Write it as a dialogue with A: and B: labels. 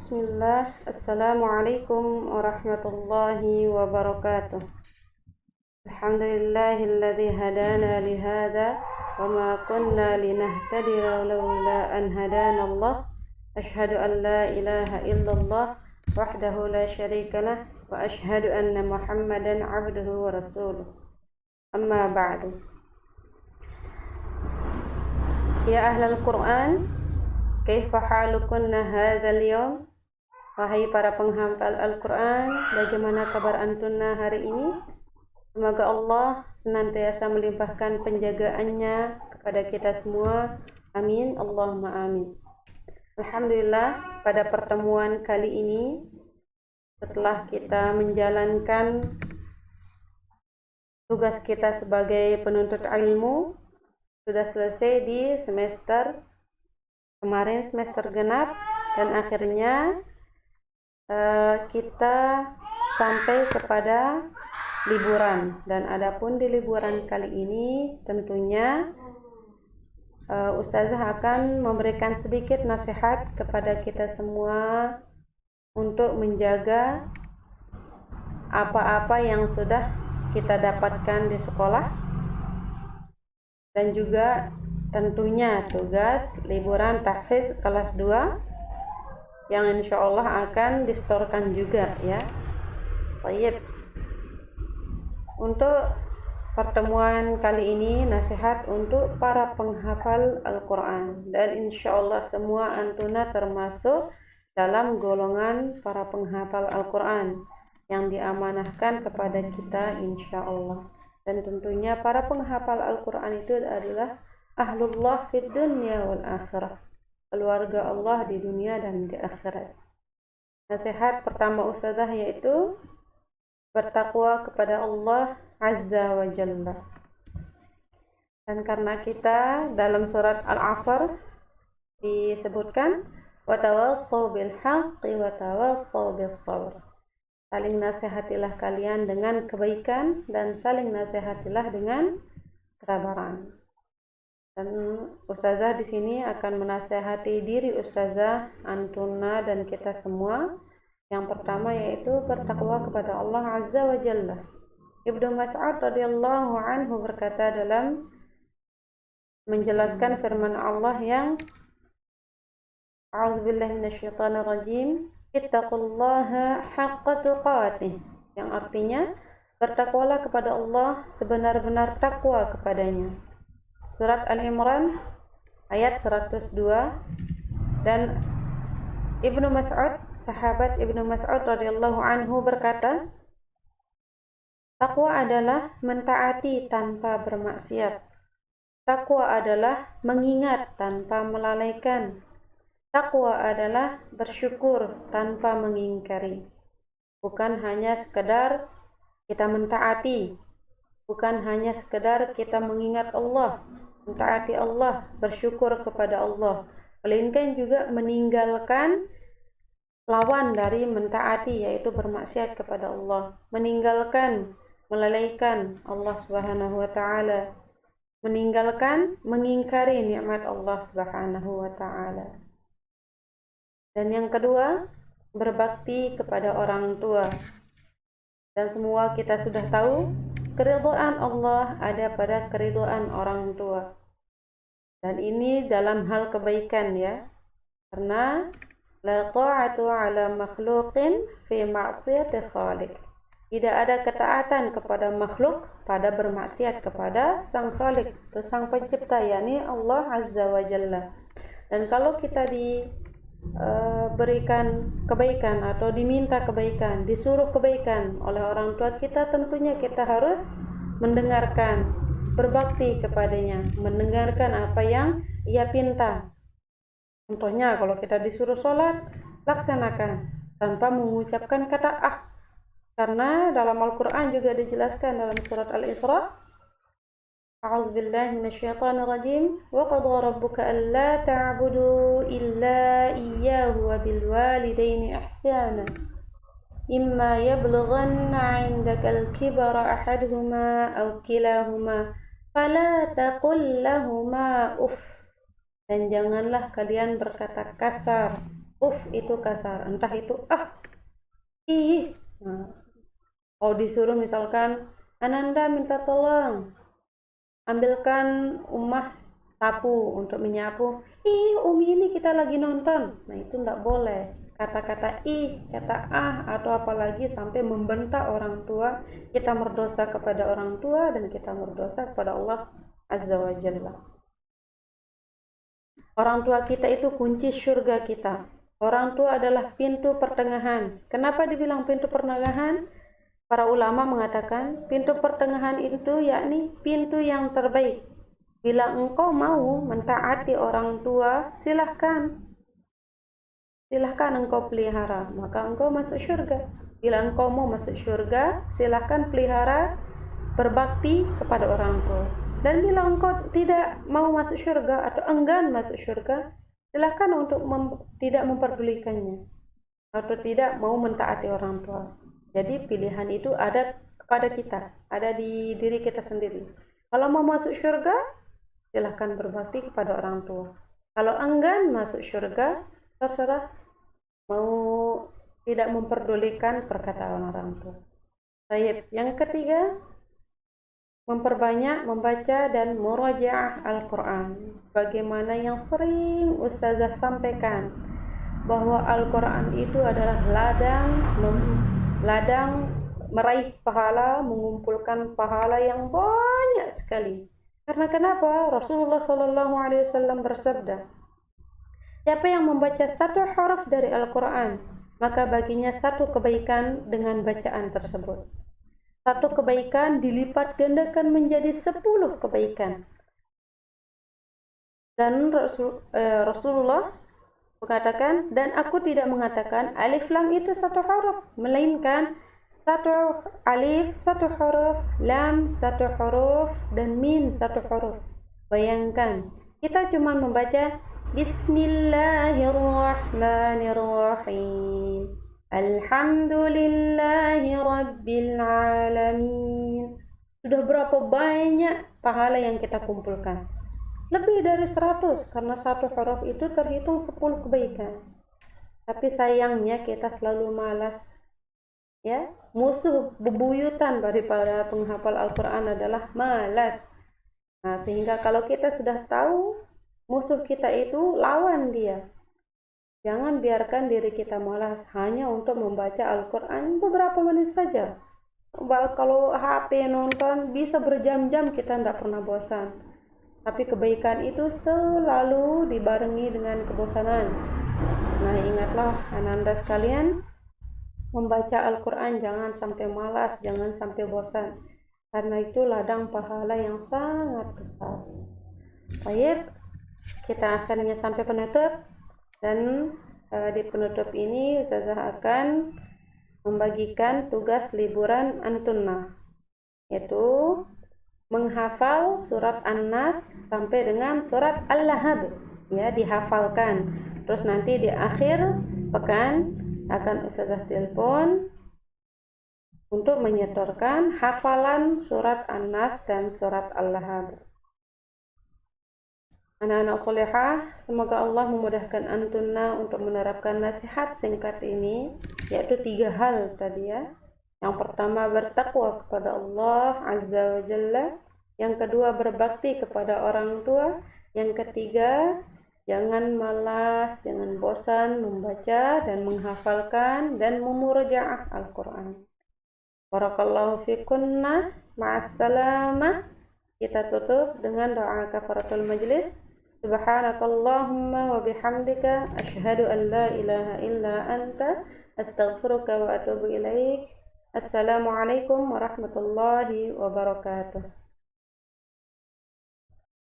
A: Bismillah. Assalamualaikum warahmatullahi wabarakatuh. Alhamdulillahilladzi hadana lihada wa ma kunna linahtadiya laula an hadana Allah. Asyhadu an la ilaha illallah wahdahu la syarikalah wa asyhadu anna Muhammadan abduhu wa rasuluh. Amma ba'du. Ya ahlal Qur'an, kaifa halukunna hadzal yawm? Wahai para penghafal Al-Qur'an, bagaimana kabar antunna hari ini? Semoga Allah senantiasa melimpahkan penjagaannya kepada kita semua. Amin, Allahumma amin. Alhamdulillah, pada pertemuan kali ini, setelah kita menjalankan tugas kita sebagai penuntut ilmu, sudah selesai di semester kemarin, semester genap, dan akhirnya kita sampai kepada liburan. Dan adapun di liburan kali ini tentunya Ustazah akan memberikan sedikit nasihat kepada kita semua untuk menjaga apa-apa yang sudah kita dapatkan di sekolah, dan juga tentunya tugas liburan tahfidz kelas 2 yang insya Allah akan disetorkan juga ya. Baik. Untuk pertemuan kali ini nasihat untuk para penghafal Al-Quran, dan insya Allah semua antuna termasuk dalam golongan para penghafal Al-Quran yang diamanahkan kepada kita insya Allah. Dan tentunya para penghafal Al-Quran itu adalah ahlullah fid dunya wal akhirah, keluarga Allah di dunia dan di akhirat. Nasihat pertama Ustazah yaitu bertakwa kepada Allah Azza wa Jalla. Dan karena kita dalam surat Al-Asr disebutkan watawassaw bil haqqi watawassaw bis sabr. Saling nasihatilah kalian dengan kebaikan dan saling nasihatilah dengan kesabaran. Dan Ustazah di sini akan menasihati diri Ustazah, antuna, dan kita semua. Yang pertama yaitu bertakwa kepada Allah Azza wa Jalla. Ibnu Mas'ud radhiyallahu anhu berkata dalam menjelaskan firman Allah yang A'udzubillahi minasyaitonir rajim, ittaqullaha haqqa tuqatih, yang artinya bertakwalah kepada Allah sebenar-benar takwa kepadanya. Surat Al-Imran ayat 102. Dan Ibnu Mas'ud, sahabat Ibnu Mas'ud radhiyallahu anhu berkata, takwa adalah mentaati tanpa bermaksiat. Takwa adalah mengingat tanpa melalaikan. Takwa adalah bersyukur tanpa mengingkari. Bukan hanya sekedar kita mentaati, bukan hanya sekedar kita mengingat Allah, mentaati Allah, bersyukur kepada Allah, melainkan juga meninggalkan lawan dari mentaati, yaitu bermaksiat kepada Allah, meninggalkan melalaikan Allah Subhanahu wa taala, meninggalkan mengingkari nikmat Allah Subhanahu wa taala. Dan yang kedua, berbakti kepada orang tua. Dan semua kita sudah tahu, keridhaan Allah ada pada keridhaan orang tua. Dan ini dalam hal kebaikan ya. Karena la ta'atu 'ala makhluqin fi ma'siyati khaliq. Tidak ada ketaatan kepada makhluk pada bermaksiat kepada Sang Khaliq, atau Sang Pencipta, yakni Allah Azza wa Jalla. Dan kalau kita berikan kebaikan atau diminta kebaikan, disuruh kebaikan oleh orang tua kita, tentunya kita harus mendengarkan, berbakti kepadanya, mendengarkan apa yang ia pinta. Contohnya kalau kita disuruh sholat, laksanakan tanpa mengucapkan kata ah. Karena dalam Al-Quran juga dijelaskan dalam surat Al-Isra, A'udzubillahi minasyaitonir rajim, wa qadha rabbuka alla ta'budu illa iyyahu wa bil walidaini ihsana. Imma yablughanna 'indaka al-kibara ahaduhuma aw kilahuma fala taqul lahumā uff. Dan janganlah kalian berkata kasar itu kasar, entah itu ih. Nah, kalau disuruh misalkan, Ananda minta tolong ambilkan Ummah sapu untuk menyapu, Umi ini kita lagi nonton. Nah, itu enggak boleh. Kata-kata kata atau apalagi sampai membentak orang tua, kita berdosa kepada orang tua dan kita berdosa kepada Allah Azza wa Jalla. Orang tua kita itu kunci surga kita. Orang tua adalah pintu pertengahan. Kenapa dibilang pintu pertengahan? Para ulama mengatakan pintu pertengahan itu yakni pintu yang terbaik. Bila engkau mau mentaati orang tua, silahkan engkau pelihara, maka engkau masuk surga. Bila engkau mau masuk surga, silahkan pelihara berbakti kepada orang tua. Dan bila engkau tidak mau masuk surga atau enggan masuk surga, silahkan untuk tidak memperdulikannya atau tidak mau mentaati orang tua. Jadi pilihan itu ada kepada kita, ada di diri kita sendiri. Kalau mau masuk surga, silahkan berbakti kepada orang tua. Kalau enggan masuk surga, terserah mau tidak memperdulikan perkataan orang tua. Baik, yang ketiga, memperbanyak membaca dan murajaah Al-Quran. Sebagaimana yang sering Ustazah sampaikan, bahwa Al-Quran itu adalah ladang meraih pahala, mengumpulkan pahala yang banyak sekali. Karena kenapa? Rasulullah SAW bersabda, siapa yang membaca satu huruf dari Al-Quran, maka baginya satu kebaikan dengan bacaan tersebut. Satu kebaikan dilipat gandakan menjadi 10 kebaikan. Dan Rasulullah mengatakan, dan aku tidak mengatakan alif lam itu satu huruf, melainkan satu alif satu huruf, lam satu huruf, dan mim satu huruf. Bayangkan, kita cuma membaca Bismillahirrahmanirrahim, Alhamdulillahi Rabbil Alamin. Sudah berapa banyak pahala yang kita kumpulkan? Lebih dari 100, karena satu huruf itu terhitung 10 kebaikan. Tapi sayangnya kita selalu malas. Ya, musuh bebuyutan daripada penghafal Al-Quran adalah malas. Nah, sehingga kalau kita sudah tahu musuh kita itu, lawan dia. Jangan biarkan diri kita malas hanya untuk membaca Al-Quran beberapa menit saja. Kalau HP nonton bisa berjam-jam, kita tidak pernah bosan. Tapi kebaikan itu selalu dibarengi dengan kebosanan. Nah, ingatlah Ananda sekalian, membaca Al-Quran jangan sampai malas, jangan sampai bosan. Karena itu ladang pahala yang sangat besar. Baik, kita akhirnya sampai penutup. Dan di penutup ini Ustazah akan membagikan tugas liburan Antunna, yaitu menghafal surat An-Nas sampai dengan surat Al-Lahab, ya, dihafalkan. Terus nanti di akhir pekan akan Ustazah telepon untuk menyetorkan hafalan surat An-Nas dan surat Al-Lahab. Anak-anak solehah, semoga Allah memudahkan antunna untuk menerapkan nasihat singkat ini, yaitu 3 hal tadi ya. Yang pertama, bertakwa kepada Allah Azza wa Jalla. Yang kedua, berbakti kepada orang tua. Yang ketiga, jangan malas, jangan bosan membaca dan menghafalkan dan memurajaah Al-Quran. Barakallahu fikunna, ma'assalamah. Kita tutup dengan doa kafaratul majlis. Subhanakallahumma wa bihamdika asyhadu an la ilaha illa anta astaghfiruka wa atubu ilaik. Assalamualaikum warahmatullahi wabarakatuh.